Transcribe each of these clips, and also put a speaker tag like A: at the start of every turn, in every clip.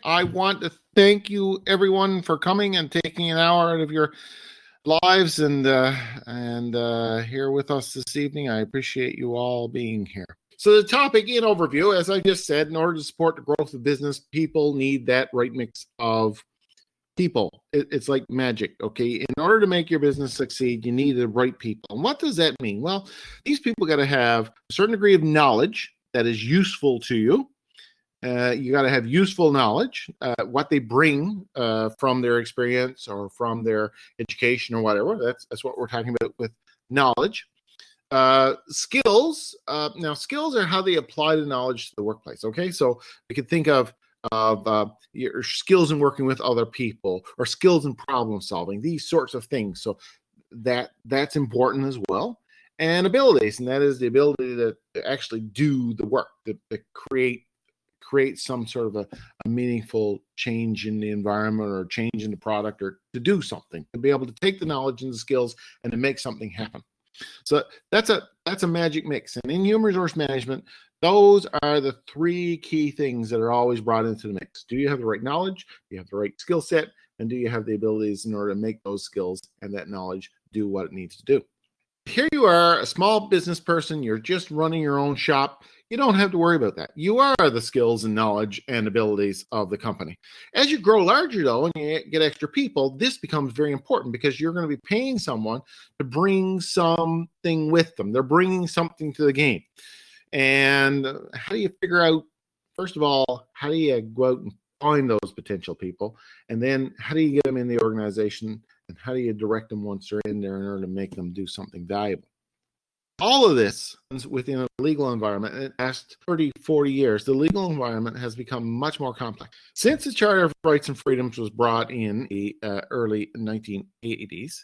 A: I want to thank you, everyone, for coming and taking an hour out of your lives and here with us this evening. I appreciate you all being here. So the topic in overview, as I just said, in order to support the growth of business, people need that right mix of people. It's like magic, okay? In order to make your business succeed, you need the right people. And what does that mean? Well, these people got to have a certain degree of knowledge that is useful to you. You got to have useful knowledge, what they bring from their experience or from their education or whatever. That's what we're talking about with knowledge. Skills. Now, skills are how they apply the knowledge to the workplace. Okay, so we could think of your skills in working with other people or skills in problem solving. These sorts of things. So that's important as well. And abilities, and that is the ability to actually do the work, to create some sort of a meaningful change in the environment or change in the product, or to do something, to be able to take the knowledge and the skills and to make something happen. So that's a magic mix. And in human resource management, those are the three key things that are always brought into the mix. Do you have the right knowledge? Do you have the right skill set? And do you have the abilities in order to make those skills and that knowledge do what it needs to do? Here you are, a small business person. You're just running your own shop. You don't have to worry about that. You are the skills and knowledge and abilities of the company. As you grow larger, though, and you get extra people, this becomes very important because you're going to be paying someone to bring something with them. They're bringing something to the game. And how do you figure out, first of all, how do you go out and find those potential people? And then how do you get them in the organization? And how do you direct them once they're in there in order to make them do something valuable? All of this within a legal environment. In the past 30, 40 years, the legal environment has become much more complex. Since the Charter of Rights and Freedoms was brought in the early 1980s,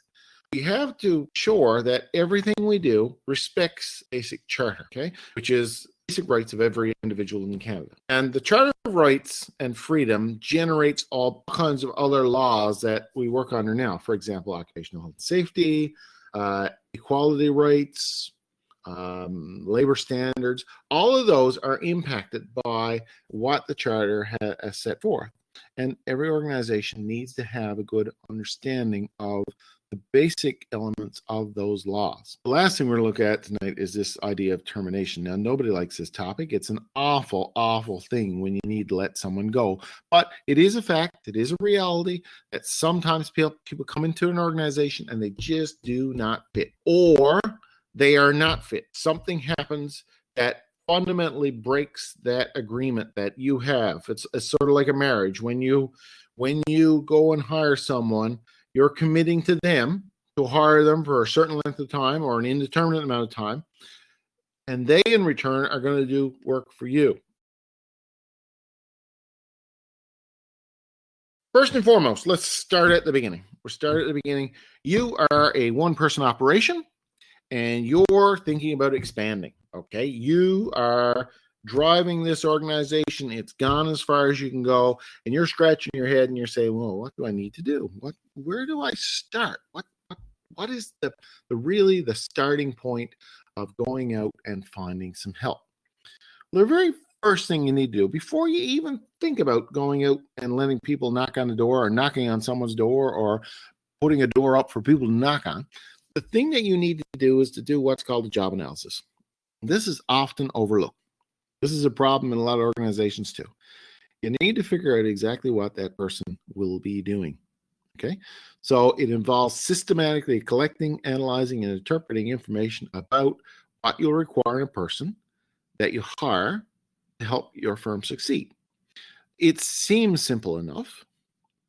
A: we have to ensure that everything we do respects basic charter, okay, which is basic rights of every individual in Canada. And the Charter of Rights and Freedom generates all kinds of other laws that we work under now. For example, occupational health and safety, equality rights, labor standards. All of those are impacted by what the Charter has set forth. And every organization needs to have a good understanding of the basic elements of those laws. The last thing we're going to look at tonight is this idea of termination. Now, nobody likes this topic. It's an awful, awful thing when you need to let someone go. But it is a fact, it is a reality that sometimes people come into an organization and they just do not fit, or they are not fit. Something happens that fundamentally breaks that agreement that you have. It's sort of like a marriage. When you go and hire someone, you're committing to them to hire them for a certain length of time or an indeterminate amount of time, and they in return are going to do work for you. First and foremost, let's start at the beginning. We'll start at the beginning. You are a one-person operation, and you're thinking about expanding, okay? You are driving this organization. It's gone as far as you can go, and you're scratching your head and you're saying, well, what do I need to do? Where do I start? What is the starting point of going out and finding some help? Well, the very first thing you need to do before you even think about going out and letting people knock on the door or knocking on someone's door or putting a door up for people to knock on, the thing that you need to do is to do what's called a job analysis. This is often overlooked. This is a problem in a lot of organizations too. You need to figure out exactly what that person will be doing. Okay, so it involves systematically collecting, analyzing, and interpreting information about what you'll require in a person that you hire to help your firm succeed. It seems simple enough,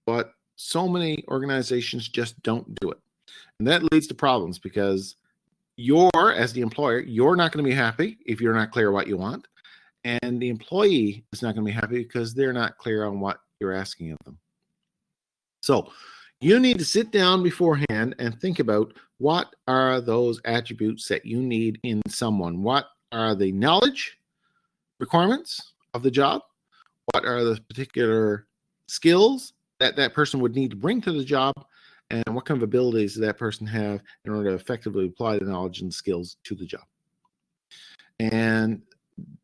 A: but so many organizations just don't do it. And that leads to problems because as the employer, you're not going to be happy if you're not clear what you want. And the employee is not going to be happy because they're not clear on what you're asking of them. So you need to sit down beforehand and think about what are those attributes that you need in someone. What are the knowledge requirements of the job? What are the particular skills that that person would need to bring to the job? And what kind of abilities does that person have in order to effectively apply the knowledge and skills to the job? And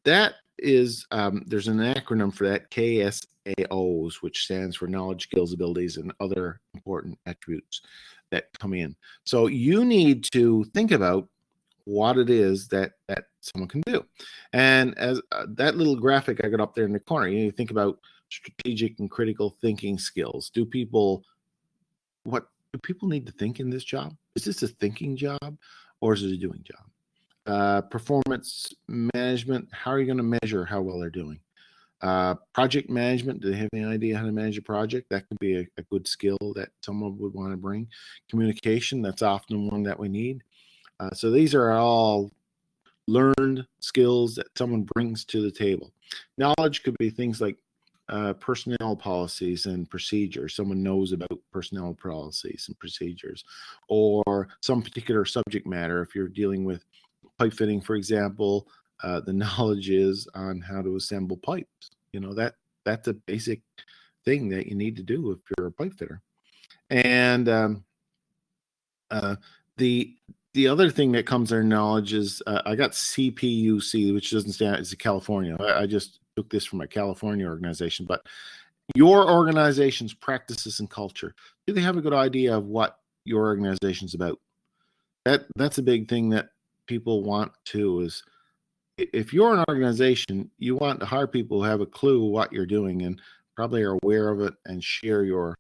A: that is, there's an acronym for that, KSS, AOs, which stands for knowledge, skills, abilities, and other important attributes that come in. So you need to think about what it is that someone can do. And as that little graphic I got up there in the corner, you need to think about strategic and critical thinking skills. What do people need to think in this job? Is this a thinking job or is it a doing job? Performance management, how are you going to measure how well they're doing? Project management, do they have any idea how to manage a project? That could be a good skill that someone would want to bring. Communication, that's often one that we need. So these are all learned skills that someone brings to the table. Knowledge could be things like personnel policies and procedures. Someone knows about personnel policies and procedures, or some particular subject matter. If you're dealing with pipe fitting, for example, the knowledge is on how to assemble pipes. That's a basic thing that you need to do if you're a pipe fitter. And the other thing that comes under knowledge is I got CPUC, which doesn't stand, it's California. I just took this from a California organization, but your organization's practices and culture. Do they have a good idea of what your organization's about? That's a big thing that people want too, is if you're an organization, you want to hire people who have a clue what you're doing and probably are aware of it and share your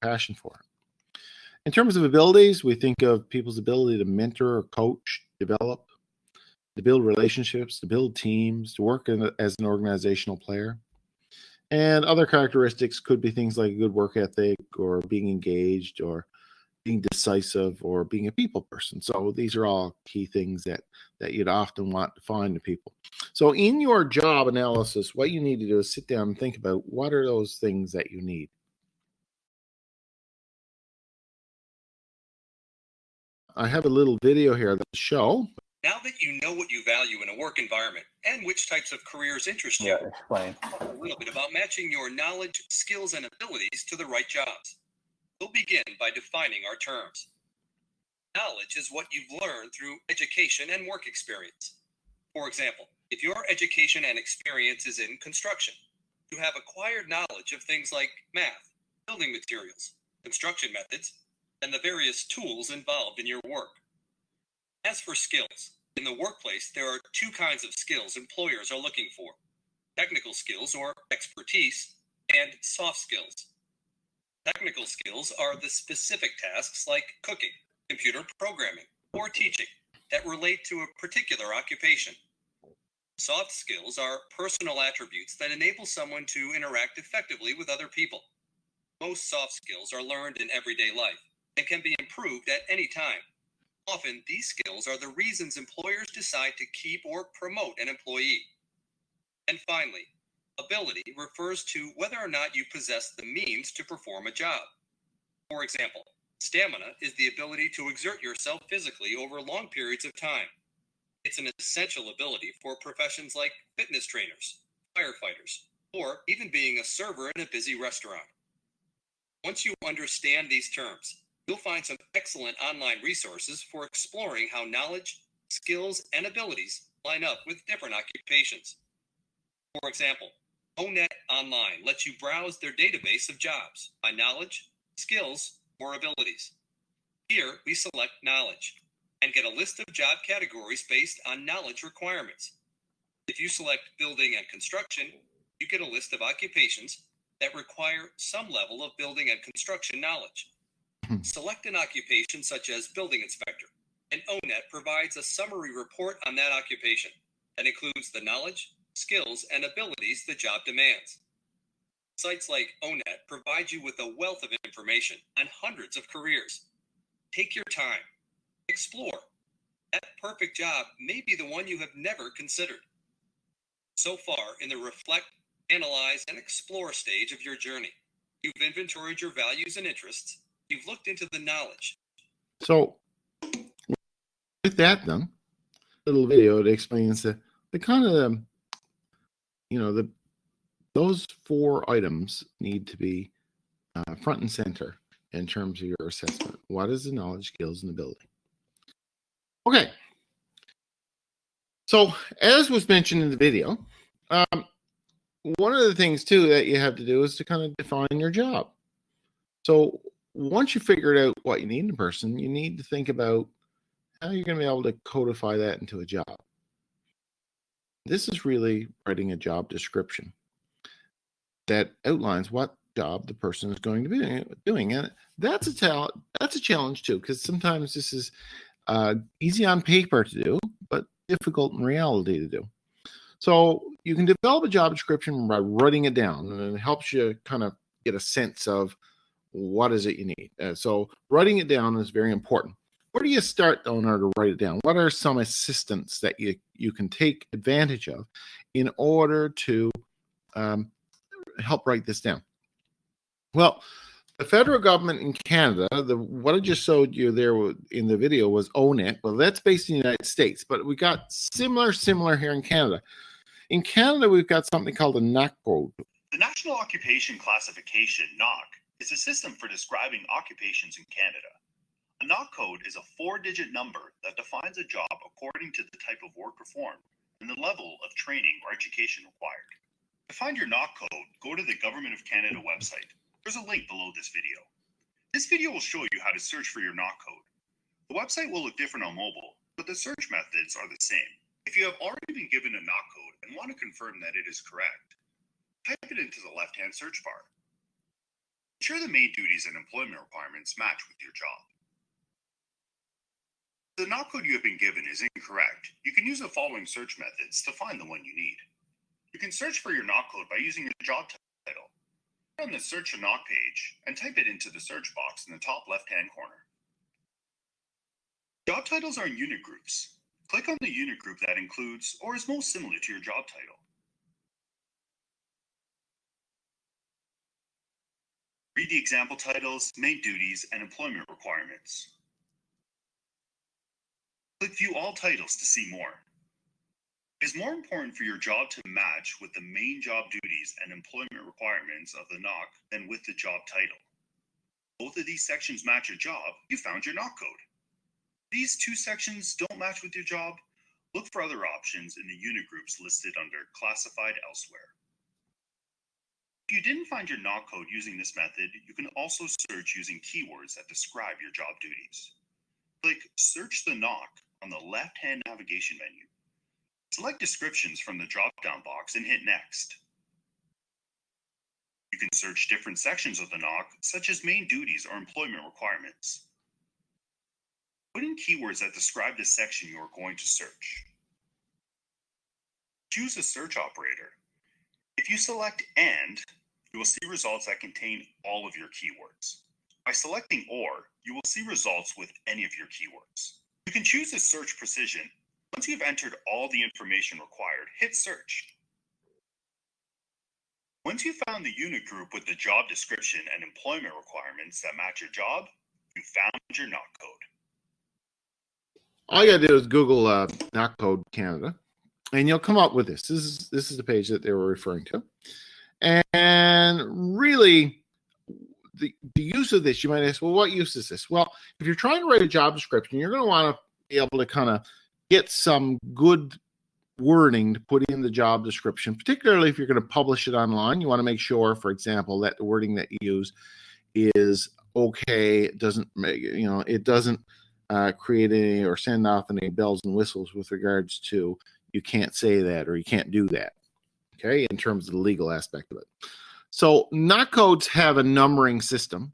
A: passion for it. In terms of abilities, we think of people's ability to mentor or coach, develop, to build relationships, to build teams, to work as an organizational player. And other characteristics could be things like a good work ethic or being engaged or being decisive or being a people person. So these are all key things that you'd often want to find in people. So in your job analysis, what you need to do is sit down and think about what are those things that you need. I have a little video here that'll show.
B: Now that you know what you value in a work environment and which types of careers interest you,
C: explain
B: a little bit about matching your knowledge, skills, and abilities to the right jobs. We'll begin by defining our terms. Knowledge is what you've learned through education and work experience. For example, if your education and experience is in construction, you have acquired knowledge of things like math, building materials, construction methods, and the various tools involved in your work. As for skills, in the workplace, there are two kinds of skills employers are looking for: technical skills or expertise, and soft skills. Technical skills are the specific tasks like cooking, computer programming, or teaching that relate to a particular occupation. Soft skills are personal attributes that enable someone to interact effectively with other people. Most soft skills are learned in everyday life and can be improved at any time. Often, these skills are the reasons employers decide to keep or promote an employee. And finally, ability refers to whether or not you possess the means to perform a job. For example, stamina is the ability to exert yourself physically over long periods of time. It's an essential ability for professions like fitness trainers, firefighters, or even being a server in a busy restaurant. Once you understand these terms, you'll find some excellent online resources for exploring how knowledge, skills, and abilities line up with different occupations. For example, ONET Online lets you browse their database of jobs by knowledge, skills, or abilities. Here, we select knowledge and get a list of job categories based on knowledge requirements. If you select building and construction, you get a list of occupations that require some level of building and construction knowledge. Select an occupation such as building inspector, and ONET provides a summary report on that occupation that includes the knowledge, skills, and abilities the job demands. Sites like ONET provide you with a wealth of information on hundreds of careers. Take your time. Explore. That perfect job may be the one you have never considered. So far in the reflect, analyze, and explore stage of your journey, you've inventoried your values and interests. You've looked into the knowledge.
A: So with that done, little video, it explains the kind of, those four items need to be front and center in terms of your assessment. What is the knowledge, skills, and ability? Okay. So as was mentioned in the video, one of the things too that you have to do is to kind of define your job. So once you figured out what you need in a person, you need to think about how you're going to be able to codify that into a job. This is really writing a job description that outlines what job the person is going to be doing, and that's a challenge too, because sometimes this is easy on paper to do, but difficult in reality to do. So you can develop a job description by writing it down, and it helps you kind of get a sense of what is it you need. So writing it down is very important. Where do you start though in order to write it down? What are some assistants that you can take advantage of in order to help write this down? Well, the federal government in Canada, what I just showed you there in the video was ONIT. Well, that's based in the United States, but we got similar here in Canada. In Canada, we've got something called a NOC code.
C: The National Occupation Classification, NOC, is a system for describing occupations in Canada. A NOC code is a 4-digit number that defines a job according to the type of work performed and the level of training or education required. To find your NOC code, go to the Government of Canada website. There's a link below this video. This video will show you how to search for your NOC code. The website will look different on mobile, but the search methods are the same. If you have already been given a NOC code and want to confirm that it is correct, type it into the left-hand search bar. Ensure the main duties and employment requirements match with your job. If the NOC code you have been given is incorrect, you can use the following search methods to find the one you need. You can search for your NOC code by using your job title. Click on the Search a NOC page and type it into the search box in the top left-hand corner. Job titles are in unit groups. Click on the unit group that includes or is most similar to your job title. Read the example titles, main duties, and employment requirements. Click View All Titles to see more. It is more important for your job to match with the main job duties and employment requirements of the NOC than with the job title. Both of these sections match your job, you found your NOC code. If these two sections don't match with your job, look for other options in the unit groups listed under Classified Elsewhere. If you didn't find your NOC code using this method, you can also search using keywords that describe your job duties. Click Search the NOC on the left-hand navigation menu. Select descriptions from the drop-down box and hit Next. You can search different sections of the NOC, such as main duties or employment requirements. Put in keywords that describe the section you are going to search. Choose a search operator. If you select AND, you will see results that contain all of your keywords. By selecting OR, you will see results with any of your keywords. You can choose a search precision. Once you've entered all the information required, hit Search. Once you've found the unit group with the job description and employment requirements that match your job, you found your NOC code.
A: All you gotta do is Google NOC code Canada, and you'll come up with this. This is the page that they were referring to. And really, the use of this, you might ask, well, what use is this? Well, if you're trying to write a job description, you're going to want to be able to kind of get some good wording to put in the job description, particularly if you're going to publish it online. You want to make sure, for example, that the wording that you use is okay. It doesn't make, it doesn't create any or send off any bells and whistles with regards to you can't say that or you can't do that. Okay, in terms of the legal aspect of it. So NOC codes have a numbering system.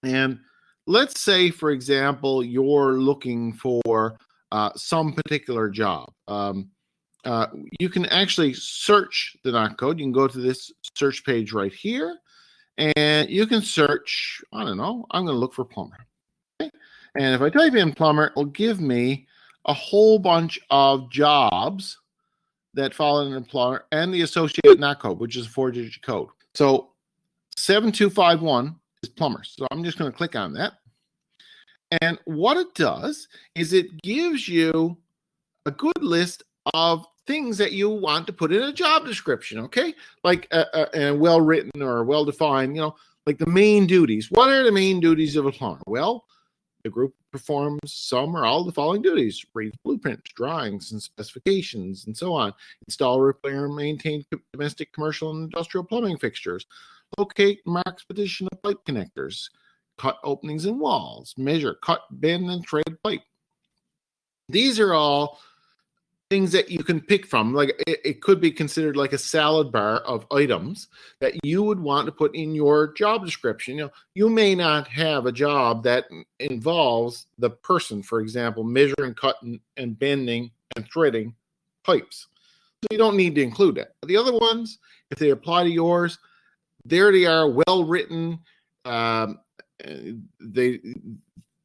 A: And let's say, for example, you're looking for some particular job. You can actually search the NOC code. You can go to this search page right here, and you can search, I don't know, I'm going to look for plumber. Okay? And if I type in plumber, it will give me a whole bunch of jobs that fall under plumber and the associated NOC code, which is a 4-digit code. So 7251 is plumber. So I'm just going to click on that. And what it does is it gives you a good list of things that you want to put in a job description, okay? Like a well-written or well-defined, like the main duties. What are the main duties of a plumber? Well, The group performs some or all of the following duties: read blueprints, drawings, and specifications, and so on. Install, repair, and maintain domestic, commercial, and industrial plumbing fixtures. Locate and mark position of pipe connectors. Cut openings in walls. Measure, cut, bend, and thread pipe. These are all things that you can pick from. Like it could be considered like a salad bar of items that you would want to put in your job description. You may not have a job that involves the person, for example, measuring, cutting, and bending and threading pipes. So you don't need to include that. But the other ones, if they apply to yours, there they are, well written.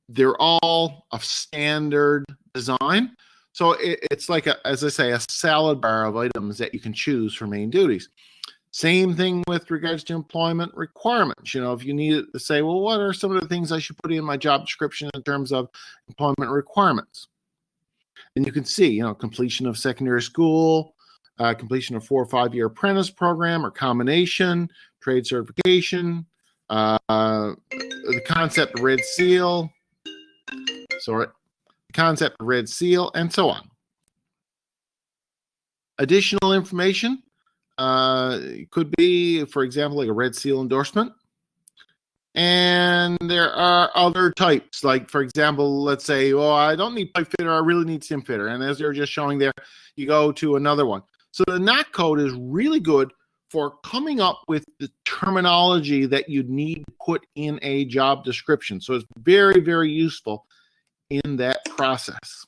A: They're all of standard design. So it's like, as I say, a salad bar of items that you can choose for main duties. Same thing with regards to employment requirements. If you need to say, well, what are some of the things I should put in my job description in terms of employment requirements? And you can see, completion of secondary school, completion of 4 or 5 year apprentice program or combination, trade certification, the concept of red seal, and so on. Additional information could be, for example, like a red seal endorsement. And there are other types, like, for example, let's say, I don't need pipe fitter, I really need sim fitter. And as they're just showing there, you go to another one. So the NOC code is really good for coming up with the terminology that you need to put in a job description. So it's very, very useful in that process.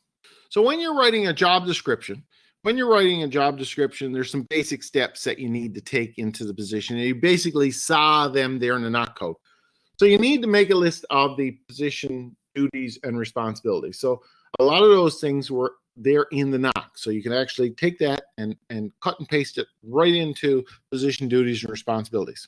A: So when you're writing a job description, there's some basic steps that you need to take into the position. And you basically saw them there in the NOC code. So you need to make a list of the position duties and responsibilities. So a lot of those things were there in the NOC. So you can actually take that and cut and paste it right into position duties and responsibilities.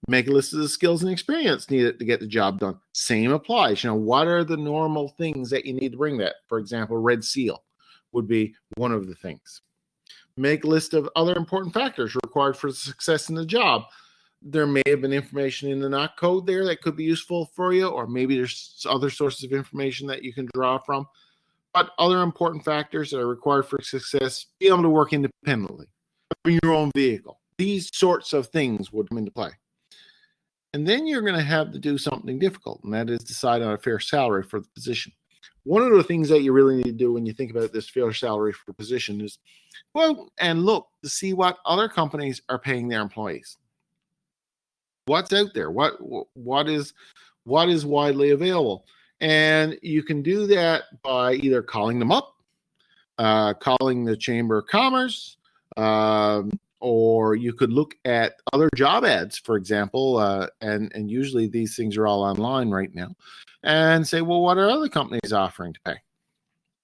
A: Make a list of the skills and experience needed to get the job done. Same applies. What are the normal things that you need to bring that? For example, red seal would be one of the things. Make a list of other important factors required for success in the job. There may have been information in the NOC code there that could be useful for you, or maybe there's other sources of information that you can draw from. But other important factors that are required for success: be able to work independently, bring your own vehicle. These sorts of things would come into play. And then you're going to have to do something difficult, and that is decide on a fair salary for the position. One of the things that you really need to do when you think about this fair salary for position is go and look to see what other companies are paying their employees. What's out there? What is widely available? And you can do that by either calling them up, calling the Chamber of Commerce, or you could look at other job ads, for example, and usually these things are all online right now, and say, well, what are other companies offering to pay?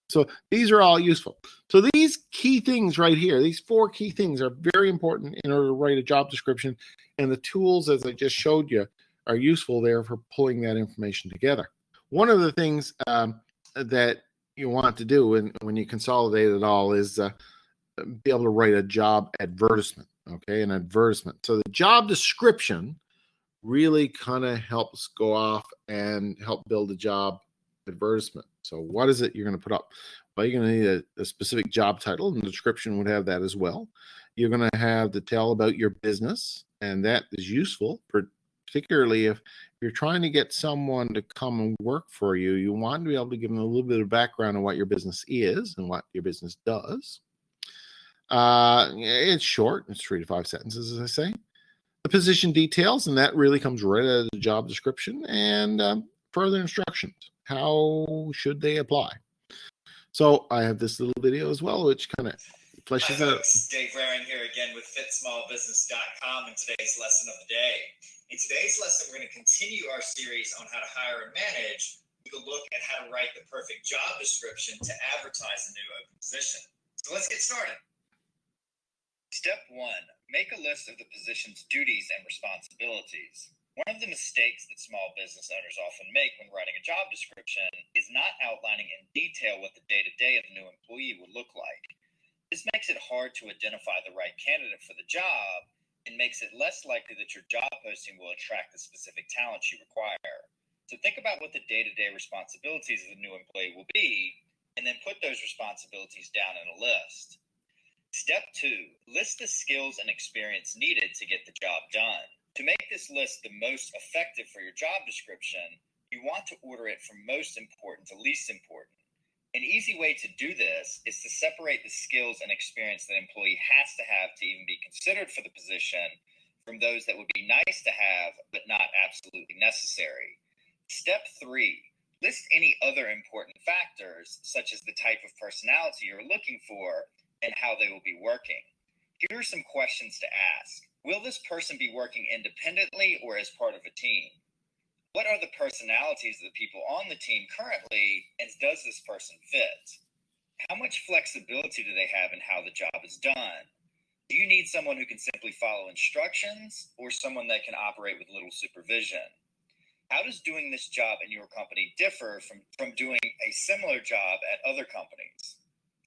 A: So these are all useful. So these key things right here, these 4 key things are very important in order to write a job description, and the tools, as I just showed you, are useful there for pulling that information together. One of the things that you want to do when you consolidate it all is be able to write a job advertisement, okay, an advertisement. So the job description really kind of helps go off and help build a job advertisement. So what is it you're going to put up? Well, you're going to need a specific job title, and the description would have that as well. You're going to have to tell about your business, and that is useful, particularly if you're trying to get someone to come and work for you. You want to be able to give them a little bit of background on what your business is and what your business does. It's short. It's 3 to 5 sentences, as I say. The position details, and that really comes right out of the job description, and further instructions. How should they apply? So I have this little video as well, which kind of fleshes out.
D: Dave Raring here again with FitSmallBusiness.com and today's lesson of the day. In today's lesson, we're going to continue our series on how to hire and manage. We'll look at how to write the perfect job description to advertise a new open position. So let's get started. Step 1, make a list of the position's duties and responsibilities. One of the mistakes that small business owners often make when writing a job description is not outlining in detail what the day-to-day of the new employee would look like. This makes it hard to identify the right candidate for the job and makes it less likely that your job posting will attract the specific talents you require. So think about what the day-to-day responsibilities of the new employee will be, and then put those responsibilities down in a list. Step 2, list the skills and experience needed to get the job done. To make this list the most effective for your job description, you want to order it from most important to least important. An easy way to do this is to separate the skills and experience that an employee has to have to even be considered for the position from those that would be nice to have but not absolutely necessary. Step 3, list any other important factors, such as the type of personality you're looking for and how they will be working. Here are some questions to ask. Will this person be working independently or as part of a team? What are the personalities of the people on the team currently, and does this person fit? How much flexibility do they have in how the job is done? Do you need someone who can simply follow instructions, or someone that can operate with little supervision? How does doing this job in your company differ from doing a similar job at other companies?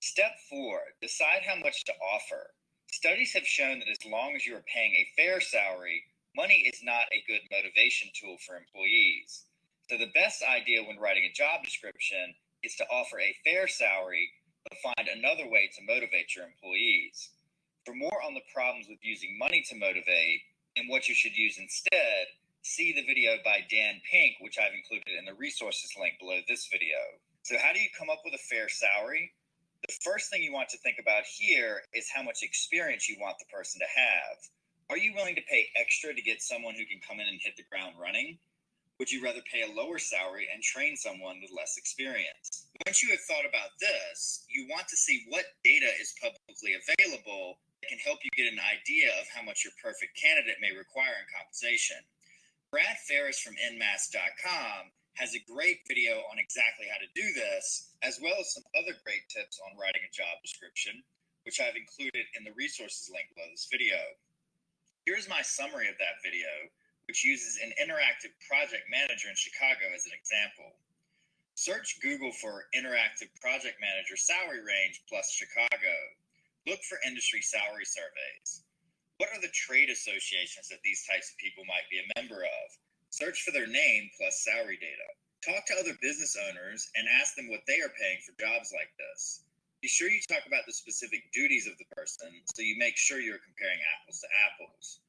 D: Step 4, decide how much to offer. Studies have shown that as long as you are paying a fair salary, money is not a good motivation tool for employees. So the best idea when writing a job description is to offer a fair salary, but find another way to motivate your employees. For more on the problems with using money to motivate and what you should use instead, see the video by Dan Pink, which I've included in the resources link below this video. So how do you come up with a fair salary? The first thing you want to think about here is how much experience you want the person to have. Are you willing to pay extra to get someone who can come in and hit the ground running? Would you rather pay a lower salary and train someone with less experience? Once you have thought about this, you want to see what data is publicly available that can help you get an idea of how much your perfect candidate may require in compensation. Brad Ferris from nmass.com has a great video on exactly how to do this, as well as some other great tips on writing a job description, which I've included in the resources link below this video. Here's my summary of that video, which uses an interactive project manager in Chicago as an example. Search Google for interactive project manager salary range plus Chicago. Look for industry salary surveys. What are the trade associations that these types of people might be a member of? Search for their name plus salary data. Talk to other business owners and ask them what they are paying for jobs like this. Be sure you talk about the specific duties of the person so you make sure you're comparing apples to apples.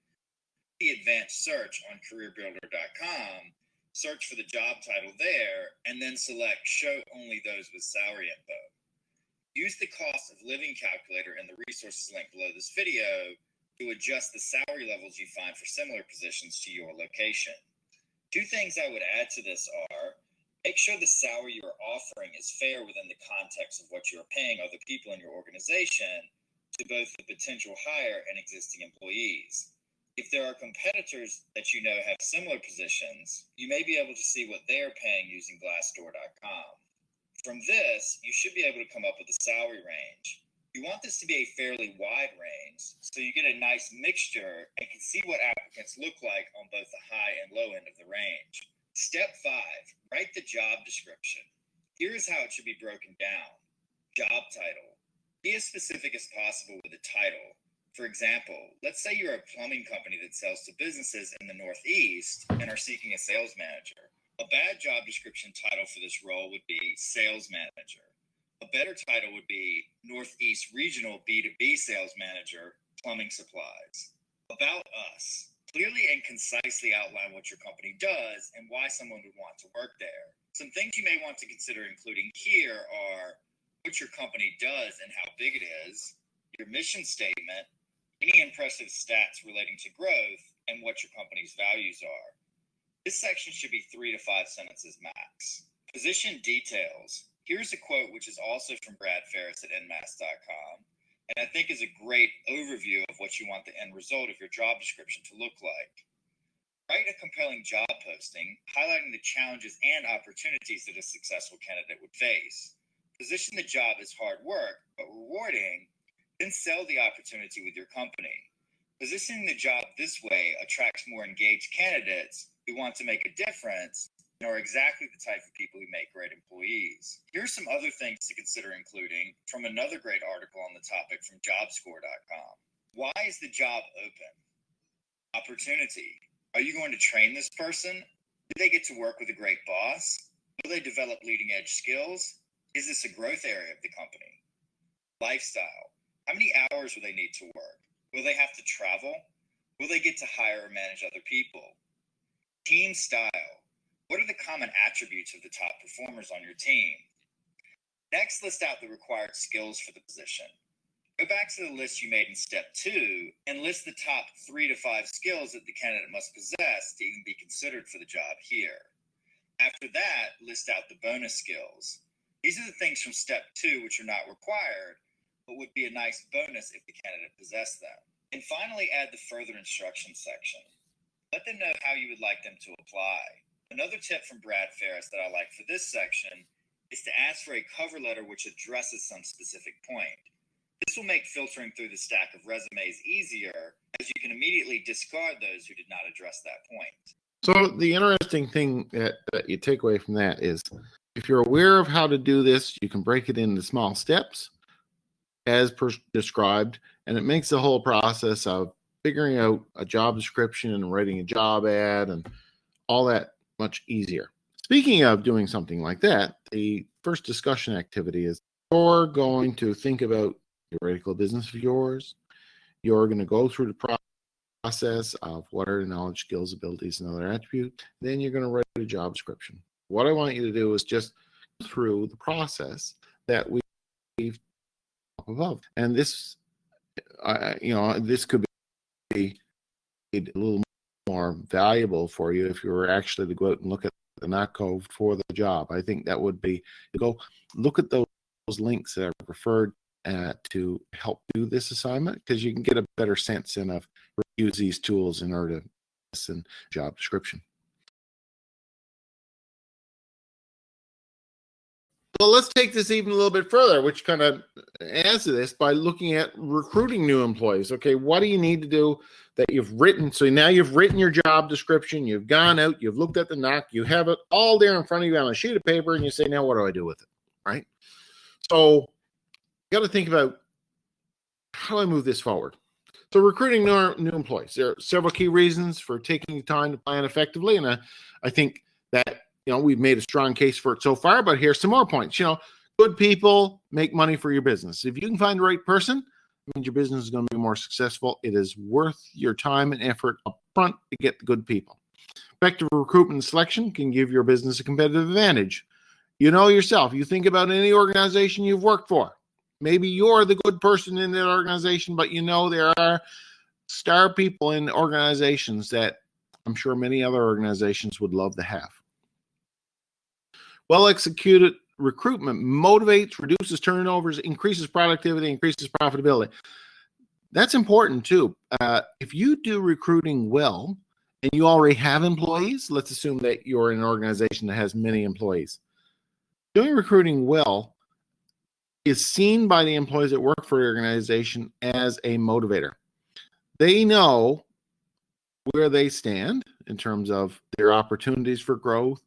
D: The advanced search on careerbuilder.com, search for the job title there, and then select show only those with salary info. Use the cost of living calculator in the resources link below this video to adjust the salary levels you find for similar positions to your location. 2 things I would add to this are, make sure the salary you are offering is fair within the context of what you are paying other people in your organization to both the potential hire and existing employees. If there are competitors that you know have similar positions, you may be able to see what they are paying using Glassdoor.com. From this, you should be able to come up with a salary range. You want this to be a fairly wide range, so you get a nice mixture and can see what applicants look like on both the high and low end of the range. Step 5, write the job description. Here is how it should be broken down. Job title. Be as specific as possible with the title. For example, let's say you're a plumbing company that sells to businesses in the Northeast and are seeking a sales manager. A bad job description title for this role would be sales manager. A better title would be Northeast Regional B2B Sales Manager, Plumbing Supplies. About us. Clearly and concisely outline what your company does and why someone would want to work there. Some things you may want to consider including here are what your company does and how big it is, your mission statement, any impressive stats relating to growth, and what your company's values are. This section should be 3 to 5 sentences max. Position details. Here's a quote which is also from Brad Ferris at nmass.com, and I think is a great overview of what you want the end result of your job description to look like. Write a compelling job posting, highlighting the challenges and opportunities that a successful candidate would face. Position the job as hard work, but rewarding, then sell the opportunity with your company. Positioning the job this way attracts more engaged candidates who want to make a difference and are exactly the type of people who make great employees. Here's some other things to consider including from another great article on the topic from jobscore.com. Why is the job open? Opportunity. Are you going to train this person? Do they get to work with a great boss? Will they develop leading edge skills? Is this a growth area of the company? Lifestyle. How many hours will they need to work? Will they have to travel? Will they get to hire or manage other people? Team style. What are the common attributes of the top performers on your team? Next, list out the required skills for the position. Go back to the list you made in step 2 and list the top 3 to 5 skills that the candidate must possess to even be considered for the job here. After that, list out the bonus skills. These are the things from step 2 which are not required, but would be a nice bonus if the candidate possessed them. And finally, add the further instruction section. Let them know how you would like them to apply. Another tip from Brad Ferris that I like for this section is to ask for a cover letter which addresses some specific point. This will make filtering through the stack of resumes easier, as you can immediately discard those who did not address that point.
A: So the interesting thing that you take away from that is, if you're aware of how to do this, you can break it into small steps as described, and it makes the whole process of figuring out a job description and writing a job ad and all that much easier. Speaking of doing something like that, the first discussion activity is you're going to think about theoretical business of yours. You're going to go through the process of what are the knowledge, skills, abilities, and other attributes. Then you're going to write a job description. What I want you to do is just go through the process that we've above. And this, this could be a little more valuable for you if you were actually to go out and look at the knock code for the job. I think that would be to go look at those links that are referred to help do this assignment, because you can get a better sense in of use these tools in order to listen job description. Well, let's take this even a little bit further, which kind of adds to this by looking at recruiting new employees. Okay, what do you need to do that you've written? So now you've written your job description, you've gone out, you've looked at the knock, you have it all there in front of you on a sheet of paper, and you say, now what do I do with it, right? So you got to think about, how do I move this forward? So recruiting new employees, there are several key reasons for taking the time to plan effectively, and I think that we've made a strong case for it so far, but here's some more points. Good people make money for your business. If you can find the right person, it means your business is going to be more successful. It is worth your time and effort up front to get the good people. Effective recruitment and selection can give your business a competitive advantage. You know yourself. You think about any organization you've worked for. Maybe you're the good person in that organization, but there are star people in organizations that I'm sure many other organizations would love to have. Well-executed recruitment motivates, reduces turnovers, increases productivity, increases profitability. That's important too. If you do recruiting well and you already have employees, let's assume that you're in an organization that has many employees. Doing recruiting well is seen by the employees that work for your organization as a motivator. They know where they stand in terms of their opportunities for growth.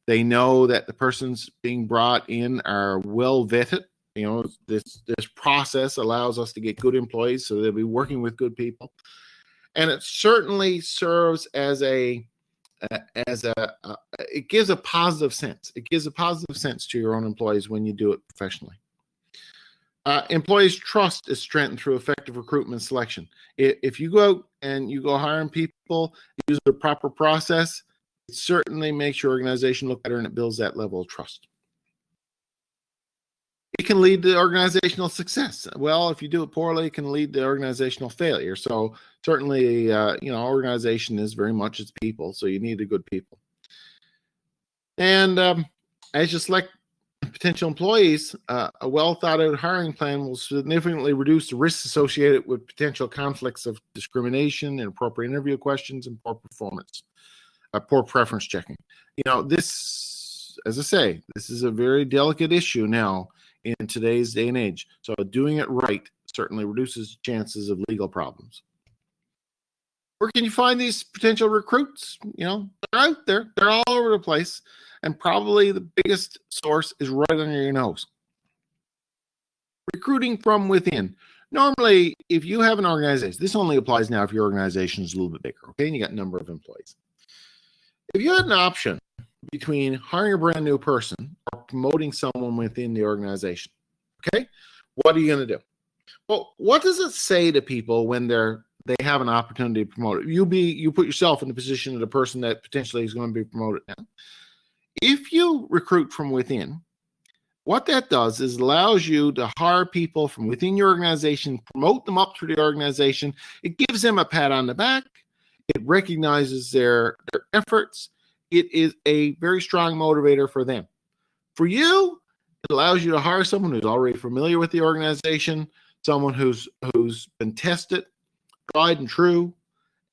A: They know that the persons being brought in are well vetted. This process allows us to get good employees, so they'll be working with good people. And it certainly serves as it gives a positive sense. It gives a positive sense to your own employees when you do it professionally. Employees' trust is strengthened through effective recruitment selection. If you go out and you go hiring people, use the proper process, it certainly makes your organization look better, and it builds that level of trust. It can lead to organizational success. Well, if you do it poorly, it can lead to organizational failure. So certainly, organization is very much its people, so you need the good people. And as you select potential employees, a well-thought-out hiring plan will significantly reduce the risks associated with potential conflicts of discrimination, inappropriate interview questions, and poor performance, poor preference checking. This, as I say, this is a very delicate issue now in today's day and age. So doing it right certainly reduces chances of legal problems. Where can you find these potential recruits? They're out there. They're all over the place. And probably the biggest source is right under your nose. Recruiting from within. Normally, if you have an organization, this only applies now if your organization is a little bit bigger, okay, and you got a number of employees. If you had an option between hiring a brand new person or promoting someone within the organization, okay, what are you going to do? Well, what does it say to people when they have an opportunity to promote it? You put yourself in the position of the person that potentially is going to be promoted now. If you recruit from within, what that does is allows you to hire people from within your organization, promote them up through the organization. It gives them a pat on the back. It recognizes their efforts. It is a very strong motivator for them. For you, it allows you to hire someone who's already familiar with the organization, someone who's been tested, tried and true,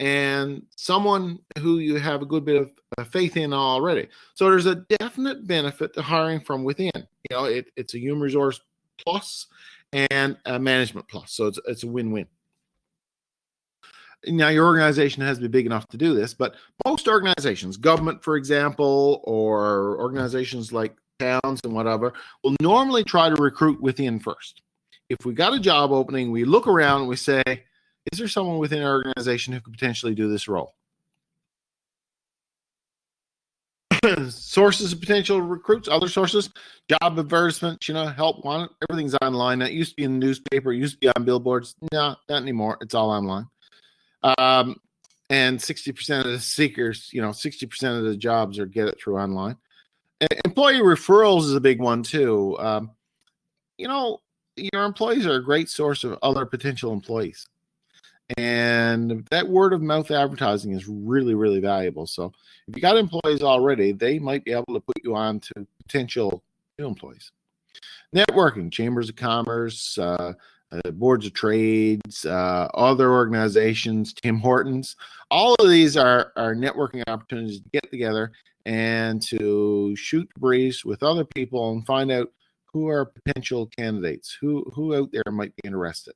A: and someone who you have a good bit of faith in already. So there's a definite benefit to hiring from within. You know, it's a human resource plus and a management plus. So it's a win-win. Now, your organization has to be big enough to do this, but most organizations, government, for example, or organizations like towns and whatever, will normally try to recruit within first. If we got a job opening, we look around and we say, is there someone within our organization who could potentially do this role? Sources of potential recruits, other sources, job advertisements, help wanted, everything's online. That used to be in the newspaper, it used to be on billboards. No, not anymore. It's all online. And 60% of the seekers, 60% of the jobs get it through online. Employee referrals is a big one too. Your employees are a great source of other potential employees. And that word of mouth advertising is really, really valuable. So if you got employees already, they might be able to put you on to potential new employees. Networking, chambers of commerce, boards of trades, other organizations, Tim Hortons. All of these are networking opportunities to get together and to shoot the breeze with other people and find out who are potential candidates, who out there might be interested.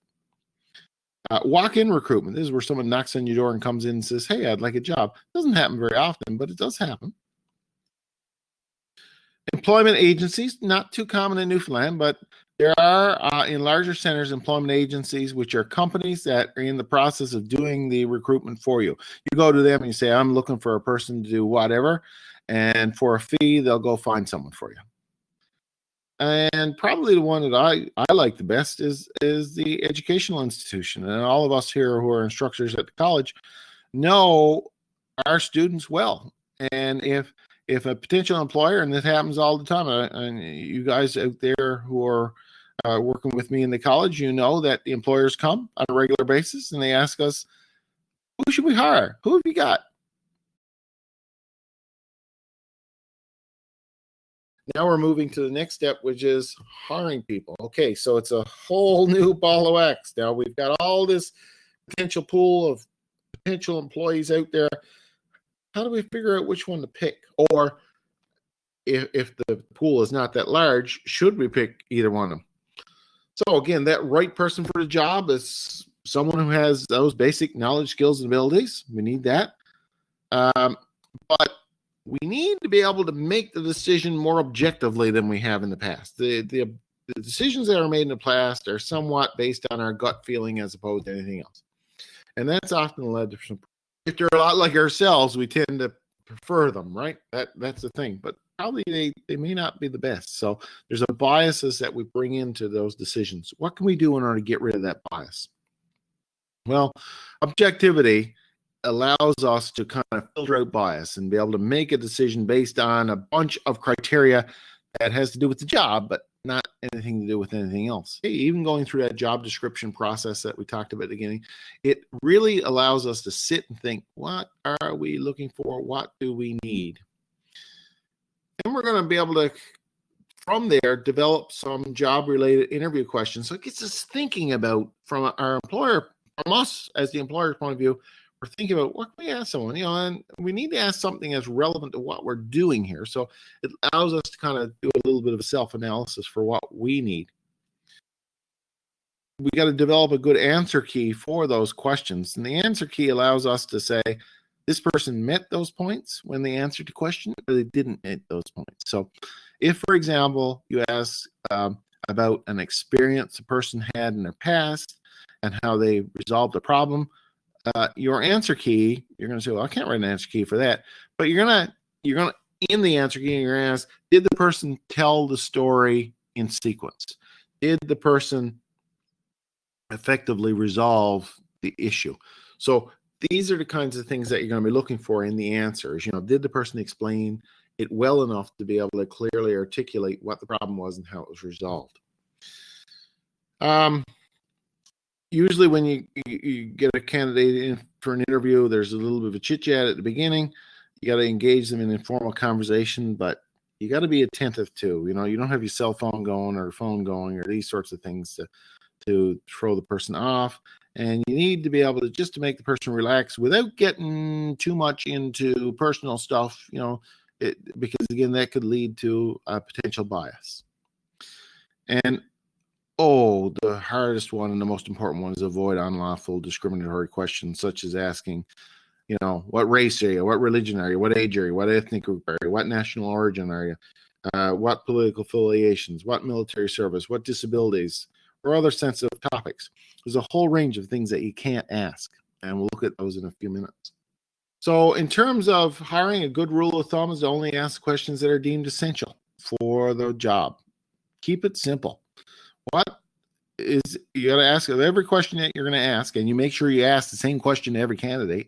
A: Walk-in recruitment. This is where someone knocks on your door and comes in and says, hey, I'd like a job. It doesn't happen very often, but it does happen. Employment agencies, not too common in Newfoundland, but there are in larger centers employment agencies, which are companies that are in the process of doing the recruitment for you. You go to them and you say, I'm looking for a person to do whatever, and for a fee, they'll go find someone for you. And probably the one that I like the best is the educational institution. And all of us here who are instructors at the college know our students well. And if a potential employer, and this happens all the time, and you guys out there who are working with me in the college, you know that the employers come on a regular basis and they ask us, who should we hire? Who have you got? Now we're moving to the next step, which is hiring people. Okay, so it's a whole new ball of wax. Now we've got all this potential pool of potential employees out there. How do we figure out which one to pick? Or if the pool is not that large, should we pick either one of them? So again, that right person for the job is someone who has those basic knowledge, skills, and abilities. We need that. But we need to be able to make the decision more objectively than we have in the past. The decisions that are made in the past are somewhat based on our gut feeling as opposed to anything else. And that's often led to some, if they're a lot like ourselves, we tend to prefer them, right? That's the thing. But probably they may not be the best. So there's a biases that we bring into those decisions. What can we do in order to get rid of that bias? Well, objectivity allows us to kind of filter out bias and be able to make a decision based on a bunch of criteria that has to do with the job, but not anything to do with anything else. Hey, even going through that job description process that we talked about at the beginning, it really allows us to sit and think, what are we looking for? What do we need? And we're going to be able to, from there, develop some job-related interview questions. So it gets us thinking about, from our employer, from us as the employer's point of view, we're thinking about what can we ask someone, and we need to ask something that's relevant to what we're doing here. So it allows us to kind of do a little bit of a self-analysis for what we need. We got to develop a good answer key for those questions. And the answer key allows us to say, this person met those points when they answered the question, or they didn't meet those points. So if, for example, you ask about an experience a person had in their past and how they resolved a problem, your answer key, you're going to say, well, I can't write an answer key for that, but you're going to you're going to, in the answer key, you're going to ask, did the person tell the story in sequence? Did the person effectively resolve the issue? So these are the kinds of things that you're going to be looking for in the answers. Did the person explain it well enough to be able to clearly articulate what the problem was and how it was resolved? Usually when you get a candidate in for an interview, there's a little bit of a chit chat at the beginning. You got to engage them in informal conversation, but you got to be attentive too. You don't have your cell phone going or phone going or these sorts of things to throw the person off. And you need to be able to just to make the person relax without getting too much into personal stuff, because again, that could lead to a potential bias. And the hardest one and the most important one is avoid unlawful discriminatory questions, such as asking, what race are you? What religion are you? What age are you? What ethnic group are you? What national origin are you? What political affiliations? What military service? What disabilities? Or other sensitive topics. There's a whole range of things that you can't ask, and we'll look at those in a few minutes. So in terms of hiring, a good rule of thumb is to only ask questions that are deemed essential for the job. Keep it simple. You got to ask every question that you're going to ask, and you make sure you ask the same question to every candidate,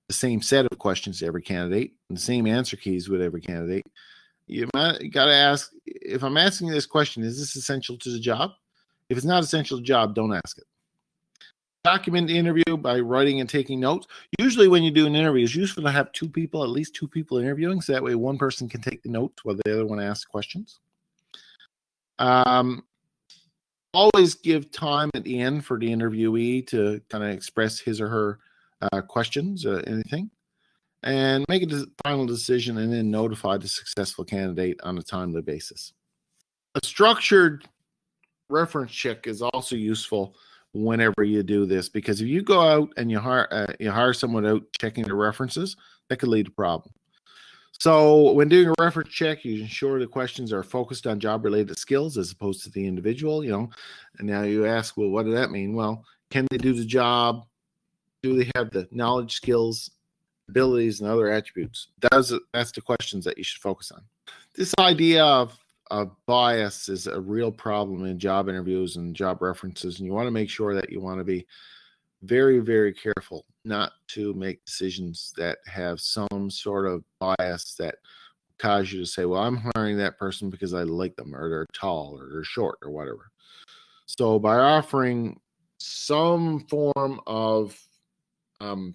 A: the same set of questions to every candidate, and the same answer keys with every candidate. You got to ask, if I'm asking this question, is this essential to the job? If it's not essential to the job, don't ask it. Document the interview by writing and taking notes. Usually when you do an interview, it's useful to have at least two people interviewing, so that way one person can take the notes while the other one asks questions. Always give time at the end for the interviewee to kind of express his or her questions, anything, and make a final decision and then notify the successful candidate on a timely basis. A structured reference check is also useful whenever you do this, because if you go out and you hire someone out checking their references, that could lead to problem. So when doing a reference check, you ensure the questions are focused on job-related skills as opposed to the individual, and now you ask, well, what does that mean? Well, can they do the job? Do they have the knowledge, skills, abilities, and other attributes? That's the questions that you should focus on. This idea of bias is a real problem in job interviews and job references, and you want to make sure that you want to be very, very careful not to make decisions that have some sort of bias that cause you to say, well, I'm hiring that person because I like them, or they're tall, or they're short, or whatever. So by offering some form of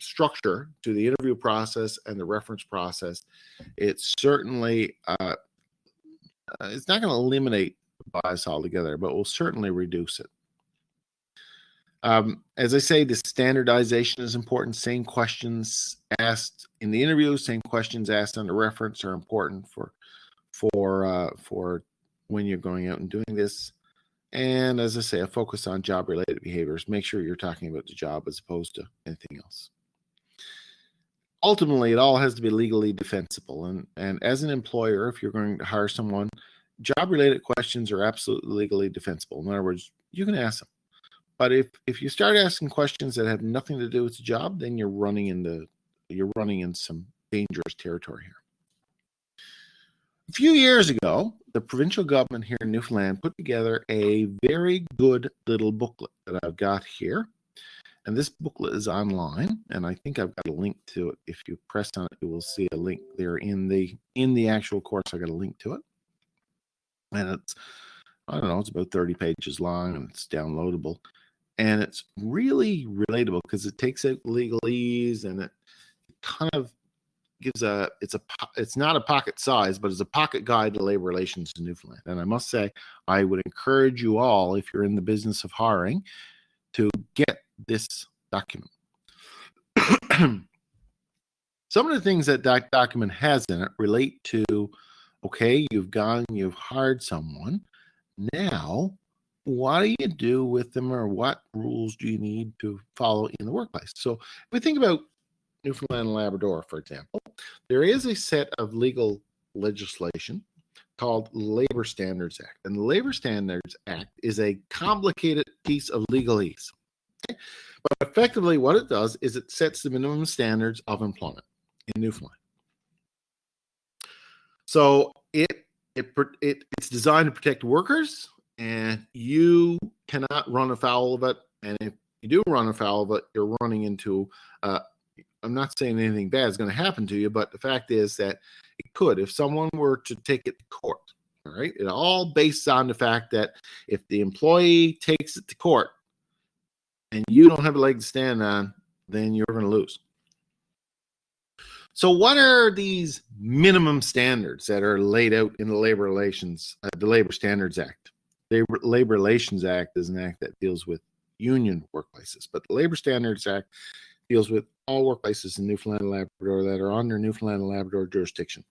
A: structure to the interview process and the reference process, it's certainly it's not going to eliminate bias altogether, but will certainly reduce it. As I say, the standardization is important. Same questions asked in the interview, same questions asked on the reference are important for when you're going out and doing this. And as I say, a focus on job-related behaviors. Make sure you're talking about the job as opposed to anything else. Ultimately, it all has to be legally defensible. And as an employer, if you're going to hire someone, job-related questions are absolutely legally defensible. In other words, you can ask them. But if you start asking questions that have nothing to do with the job, then you're running in some dangerous territory here. A few years ago, the provincial government here in Newfoundland put together a very good little booklet that I've got here. And this booklet is online, and I think I've got a link to it. If you press on it, you will see a link there in the actual course. I got a link to it. And it's about 30 pages long, and it's downloadable. And it's really relatable because it takes out legalese, and it kind of gives it's not a pocket size, but it's a pocket guide to labor relations in Newfoundland. And I must say, I would encourage you all, if you're in the business of hiring, to get this document. Some of the things that document has in it relate to, okay, you've hired someone. Now, what do you do with them, or what rules do you need to follow in the workplace? So if we think about Newfoundland and Labrador, for example, there is a set of legal legislation called Labor Standards Act. And the Labor Standards Act is a complicated piece of legalese. Okay? But effectively what it does is it sets the minimum standards of employment in Newfoundland. So it's designed to protect workers, and you cannot run afoul of it. And if you do run afoul of it, you're running into I'm not saying anything bad is going to happen to you, but the fact is that it could. If someone were to take it to court, all right, it all based on the fact that if the employee takes it to court and you don't have a leg to stand on, then you're going to lose. So what are these minimum standards that are laid out in the Labor Relations, the Labor Standards Act? The Labor Relations Act is an act that deals with union workplaces, but the Labor Standards Act deals with all workplaces in Newfoundland and Labrador that are under Newfoundland and Labrador jurisdiction.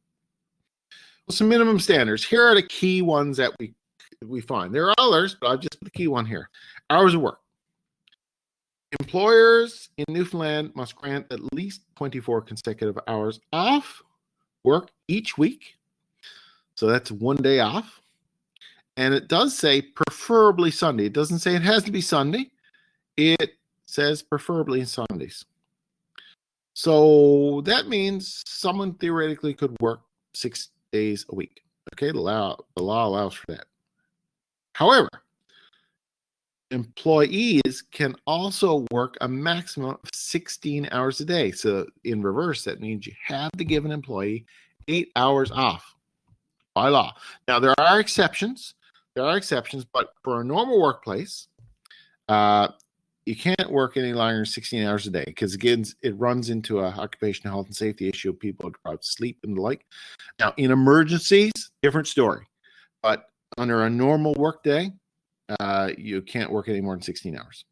A: Well, some minimum standards. Here are the key ones that we find. There are others, but I've just put the key one here. Hours of work. Employers in Newfoundland must grant at least 24 consecutive hours off work each week. So that's one day off. And it does say preferably Sunday. It doesn't say it has to be Sunday. It says preferably Sundays. So that means someone theoretically could work 6 days a week. Okay, the law allows for that. However, employees can also work a maximum of 16 hours a day. So in reverse, that means you have to give an employee 8 hours off by law. Now, there are exceptions. But for a normal workplace, you can't work any longer than 16 hours a day because, again, it runs into an occupational health and safety issue of people about sleep and the like. Now, in emergencies, different story. But under a normal work day, you can't work any more than 16 hours.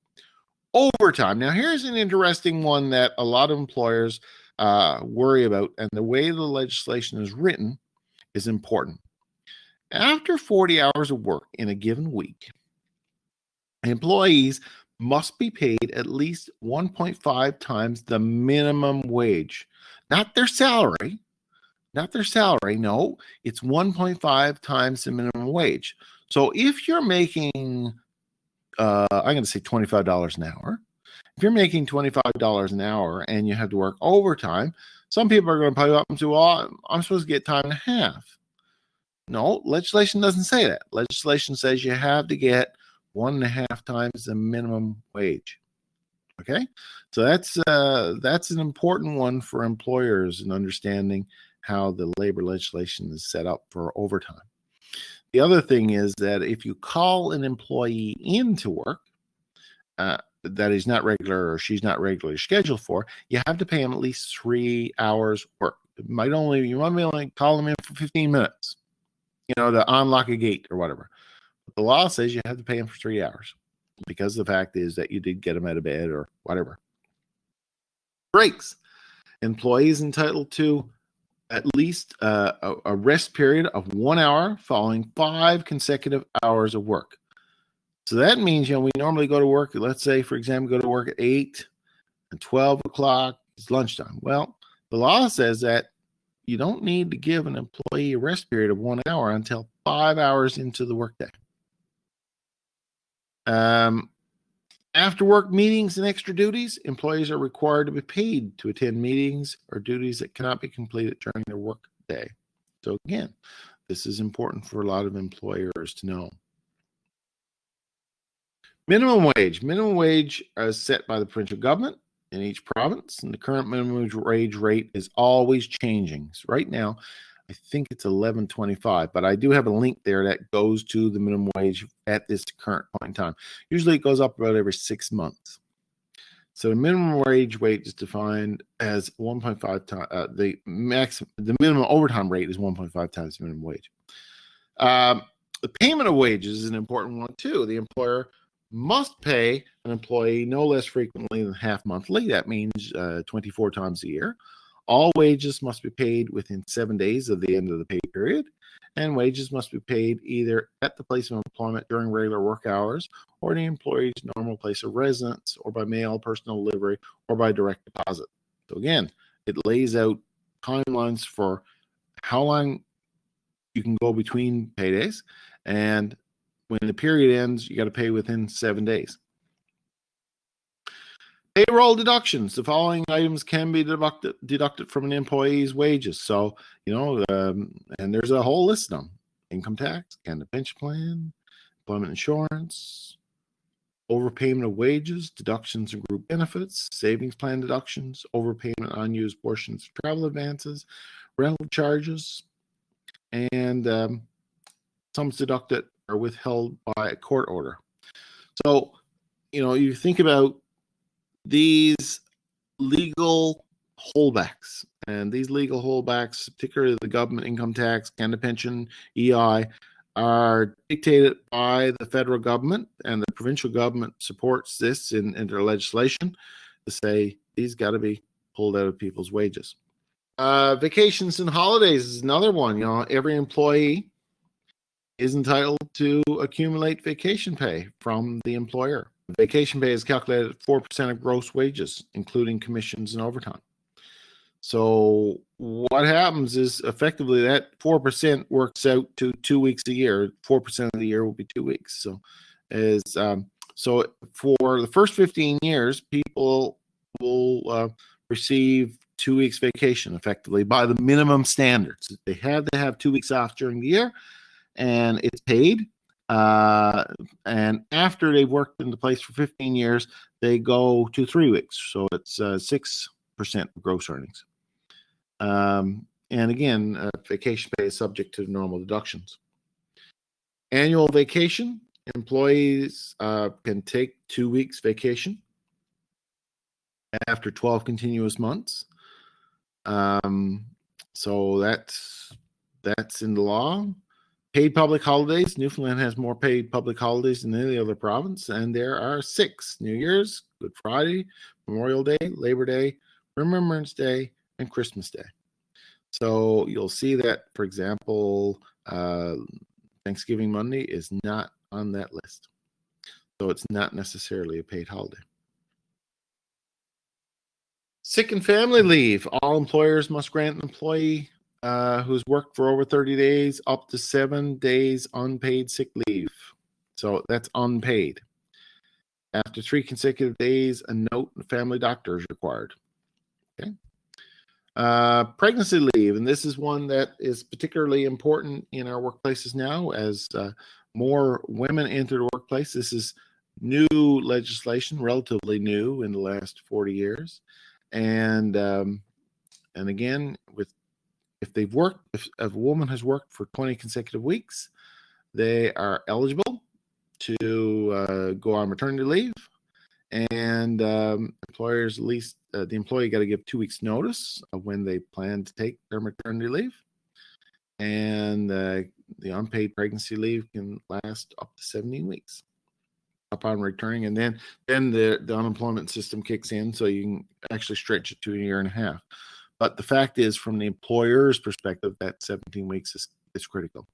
A: Overtime. Now, here's an interesting one that a lot of employers worry about, and the way the legislation is written is important. After 40 hours of work in a given week, employees must be paid at least 1.5 times the minimum wage. Not their salary. No, it's 1.5 times the minimum wage. So if you're making, I'm going to say $25 an hour. If you're making $25 an hour and you have to work overtime, some people are going to pile up and say, well, I'm supposed to get time and a half. No, legislation doesn't say that. Legislation says you have to get 1.5 times the minimum wage. Okay, so that's an important one for employers in understanding how the labor legislation is set up for overtime. The other thing is that if you call an employee into work that he's not regular or she's not regularly scheduled for, you have to pay him at least 3 hours work. You might only call him in for 15 minutes, to unlock a gate or whatever. But the law says you have to pay him for 3 hours because the fact is that you did get him out of bed or whatever. Breaks. Employees entitled to at least a rest period of 1 hour following 5 consecutive hours of work. So that means, we normally go to work, let's say, for example, go to work at 8 and 12 o'clock is lunchtime. Well, the law says that you don't need to give an employee a rest period of 1 hour until 5 hours into the workday. After work meetings and extra duties, employees are required to be paid to attend meetings or duties that cannot be completed during their work day. So again, this is important for a lot of employers to know. Minimum wage. Minimum wage is set by the provincial government in each province, and the current minimum wage rate is always changing. So right now, I think it's $11.25, but I do have a link there that goes to the minimum wage at this current point in time. Usually it goes up about every 6 months. So the minimum wage rate is defined as 1.5 times, the minimum overtime rate is 1.5 times the minimum wage. The payment of wages is an important one too. The employer must pay an employee no less frequently than half monthly. That means 24 times a year. All wages must be paid within 7 days of the end of the pay period, and wages must be paid either at the place of employment during regular work hours or the employee's normal place of residence or by mail, personal delivery, or by direct deposit. So again, it lays out timelines for how long you can go between paydays, and when the period ends, you got to pay within 7 days. Payroll deductions. The following items can be deducted from an employee's wages. So, and there's a whole list of them. Income tax, Canada pension plan, employment insurance, overpayment of wages, deductions and group benefits, savings plan deductions, overpayment on unused portions of travel advances, rental charges, and sums deducted or withheld by a court order. So, you think about these legal holdbacks, and these legal holdbacks, particularly the government income tax, Canada pension, EI, are dictated by the federal government, and the provincial government supports this in their legislation to say these got to be pulled out of people's wages. Vacations and holidays is another one. Every employee is entitled to accumulate vacation pay from the employer. Vacation pay is calculated at 4% of gross wages, including commissions and overtime. So what happens is effectively that 4% works out to 2 weeks a year. 4% of the year will be 2 weeks. So so for the first 15 years, people will receive 2 weeks vacation effectively by the minimum standards. They have to have 2 weeks off during the year, and it's paid. And after they've worked in the place for 15 years, they go to 3 weeks. So it's 6% of gross earnings. And again, vacation pay is subject to normal deductions. Annual vacation, employees can take 2 weeks vacation after 12 continuous months. So that's in the law. Paid public holidays. Newfoundland has more paid public holidays than any other province, and there are 6: New Year's, Good Friday, Memorial Day, Labor Day, Remembrance Day, and Christmas Day. So you'll see that, for example, Thanksgiving Monday is not on that list. So it's not necessarily a paid holiday. Sick and family leave. All employers must grant an employee who's worked for over 30 days up to 7 days unpaid sick leave. So that's unpaid. After 3 consecutive days, a note from the family doctor is required. Okay. Pregnancy leave, and this is one that is particularly important in our workplaces now as more women enter the workplace. This is new legislation, relatively new in the last 40 years. And again, if a woman has worked for 20 consecutive weeks, they are eligible to go on maternity leave, and employers, at least the employee, got to give 2 weeks notice of when they plan to take their maternity leave, and the unpaid pregnancy leave can last up to 17 weeks upon returning, and then the unemployment system kicks in, so you can actually stretch it to a year and a half. But the fact is, from the employer's perspective, that 17 weeks is critical.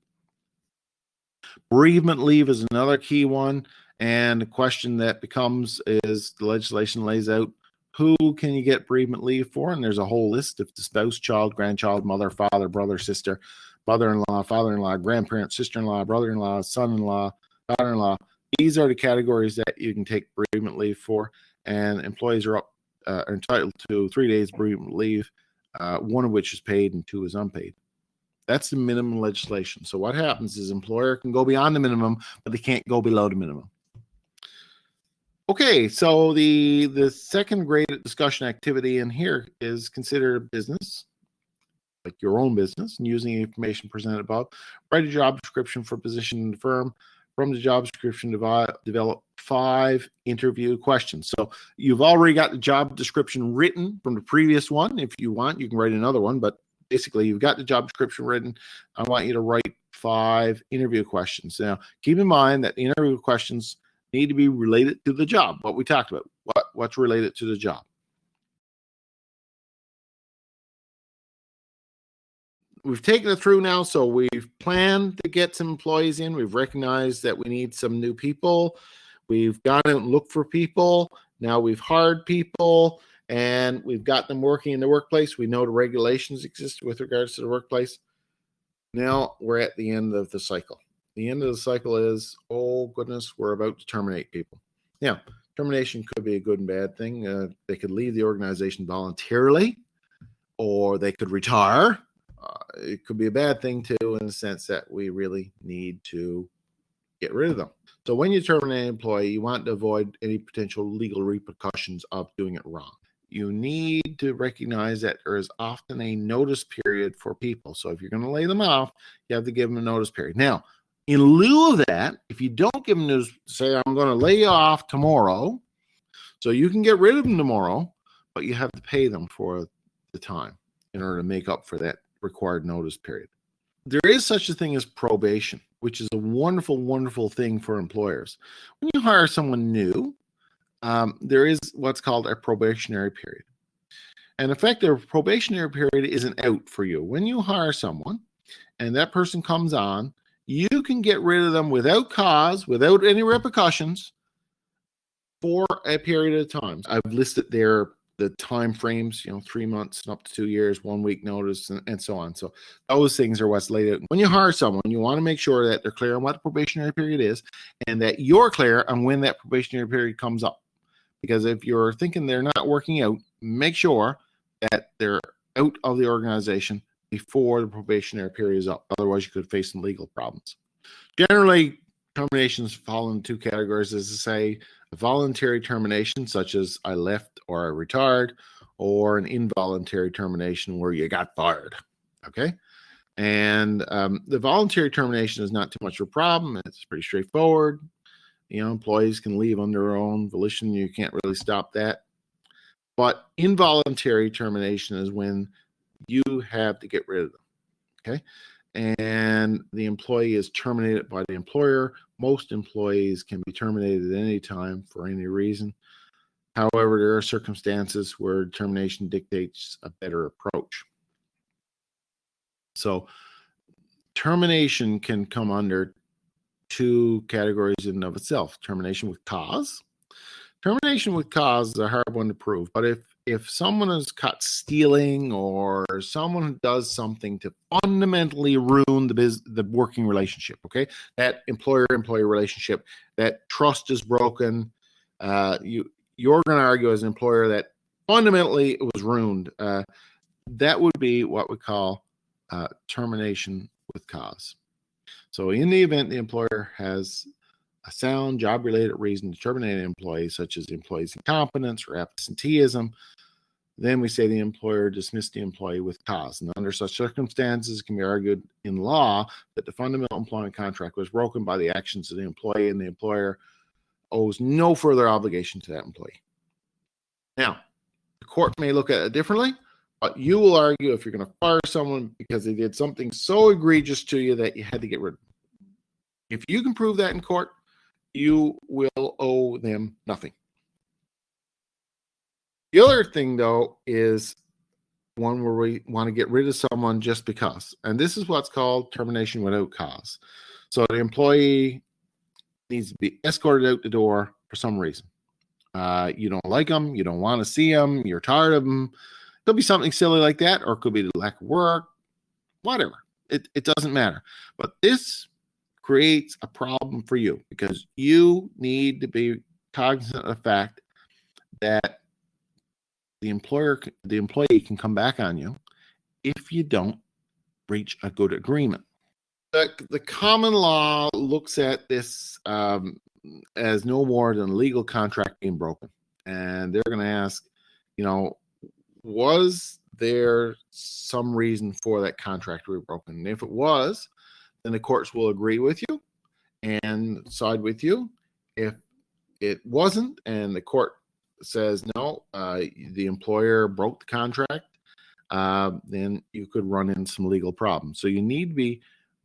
A: Bereavement leave is another key one. And the question that becomes is, the legislation lays out who can you get bereavement leave for? And there's a whole list of the spouse, child, grandchild, mother, father, brother, sister, mother-in-law, father-in-law, grandparent, sister-in-law, brother-in-law, son-in-law, daughter-in-law. These are the categories that you can take bereavement leave for. And employees are entitled to 3 days bereavement leave, 1 of which is paid and 2 is unpaid. That's the minimum legislation. So what happens is employer can go beyond the minimum, but they can't go below the minimum. Okay, so the second graded discussion activity in here is consider business, like your own business, and using the information presented above. Write a job description for position in the firm. From the job description, develop 5 interview questions. So you've already got the job description written from the previous one. If you want, you can write another one, but basically you've got the job description written. I want you to write 5 interview questions. Now, keep in mind that the interview questions need to be related to the job, what we talked about, what's related to the job. We've taken it through now, so we've planned to get some employees in. We've recognized that we need some new people. We've gone out and looked for people. Now we've hired people, and we've got them working in the workplace. We know the regulations exist with regards to the workplace. Now we're at the end of the cycle. The end of the cycle is, oh goodness, we're about to terminate people. Now, Termination could be a good and bad thing. They could leave the organization voluntarily, or they could retire. It could be a bad thing too, in the sense that we really need to get rid of them. So when you terminate an employee, you want to avoid any potential legal repercussions of doing it wrong. You need to recognize that there is often a notice period for people. So if you're going to lay them off, you have to give them a notice period. Now, in lieu of that, if you don't give them news, say, I'm going to lay you off tomorrow, so you can get rid of them tomorrow, but you have to pay them for the time in order to make up for that required notice period. There is such a thing as probation, which is a wonderful, wonderful thing for employers. When you hire someone new, there is what's called a probationary period. And in fact, the probationary period isn't out for you. When you hire someone and that person comes on, you can get rid of them without cause, without any repercussions, for a period of time. I've listed there the time frames, 3 months and up to 2 years, 1 week notice, and so on. So those things are what's laid out. When you hire someone, you want to make sure that they're clear on what the probationary period is, and that you're clear on when that probationary period comes up. Because if you're thinking they're not working out, make sure that they're out of the organization before the probationary period is up. Otherwise, you could face some legal problems. Generally, terminations fall into two categories, as I say, a voluntary termination, such as I left or I retired, or an involuntary termination where you got fired. Okay? And the voluntary termination is not too much of a problem. It's pretty straightforward. Employees can leave on their own volition. You can't really stop that. But involuntary termination is when you have to get rid of them. Okay? And the employee is terminated by the employer. Most employees can be terminated at any time for any reason. However, there are circumstances where termination dictates a better approach. So termination can come under two categories in and of itself. Termination with cause. Termination with cause is a hard one to prove, but if someone is caught stealing or someone does something to fundamentally ruin the working relationship, okay, that employer-employee relationship, that trust is broken, you're going to argue as an employer that fundamentally it was ruined. That would be what we call termination with cause. So in the event the employer has a sound job-related reason to terminate an employee, such as the employee's incompetence or absenteeism, then we say the employer dismissed the employee with cause. And under such circumstances, it can be argued in law that the fundamental employment contract was broken by the actions of the employee, and the employer owes no further obligation to that employee. Now, the court may look at it differently, but you will argue if you're going to fire someone because they did something so egregious to you that you had to get rid of them. If you can prove that in court, you will owe them nothing. The other thing, though, is one where we want to get rid of someone just because. And this is what's called termination without cause. So the employee needs to be escorted out the door for some reason. You don't like them. You don't want to see them. You're tired of them. Could be something silly like that, or it could be the lack of work, whatever. It doesn't matter. But this creates a problem for you because you need to be cognizant of the fact that the employee can come back on you if you don't reach a good agreement. The common law looks at this as no more than a legal contract being broken. And they're going to ask, was there some reason for that contract to be broken? And if it was, then the courts will agree with you and side with you. If it wasn't, and the court says no, the employer broke the contract, then you could run into some legal problems. So you need to be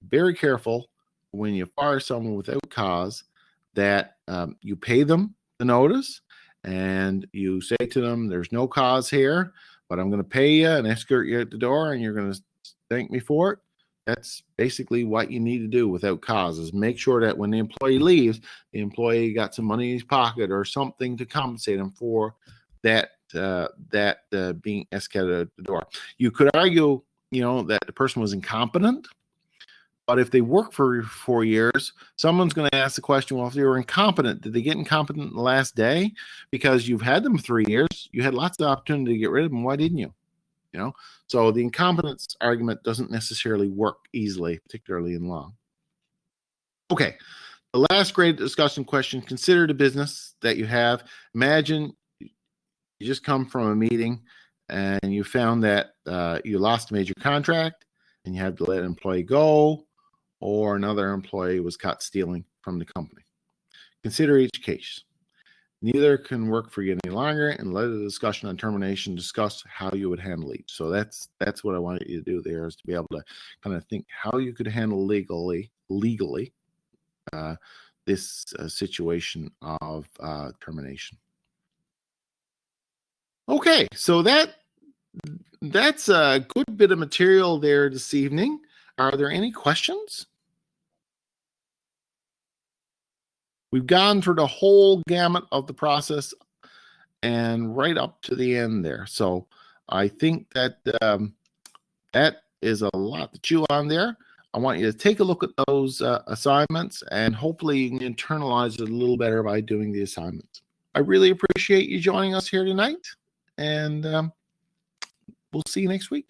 A: very careful when you fire someone without cause that you pay them the notice and you say to them, there's no cause here, but I'm going to pay you and escort you out the door and you're going to thank me for it. That's basically what you need to do without cause, is make sure that when the employee leaves, the employee got some money in his pocket or something to compensate him for that being escorted out the door. You could argue, that the person was incompetent, But if they work for 4 years, someone's going to ask the question, well, if they were incompetent, did they get incompetent the last day? Because you've had them 3 years, you had lots of opportunity to get rid of them. Why didn't you? You know, so the incompetence argument doesn't necessarily work easily, particularly in law. Okay, the last great discussion question: consider the business that you have. Imagine you just come from a meeting and you found that you lost a major contract and you had to let an employee go, or another employee was caught stealing from the company. Consider each case. Neither can work for you any longer, and let the discussion on termination discuss how you would handle each. So that's what I wanted you to do there, is to be able to kind of think how you could handle legally this situation of termination. Okay, so that's a good bit of material there this evening. Are there any questions? We've gone through the whole gamut of the process and right up to the end there. So I think that that is a lot to chew on there. I want you to take a look at those assignments, and hopefully you can internalize it a little better by doing the assignments. I really appreciate you joining us here tonight, and we'll see you next week.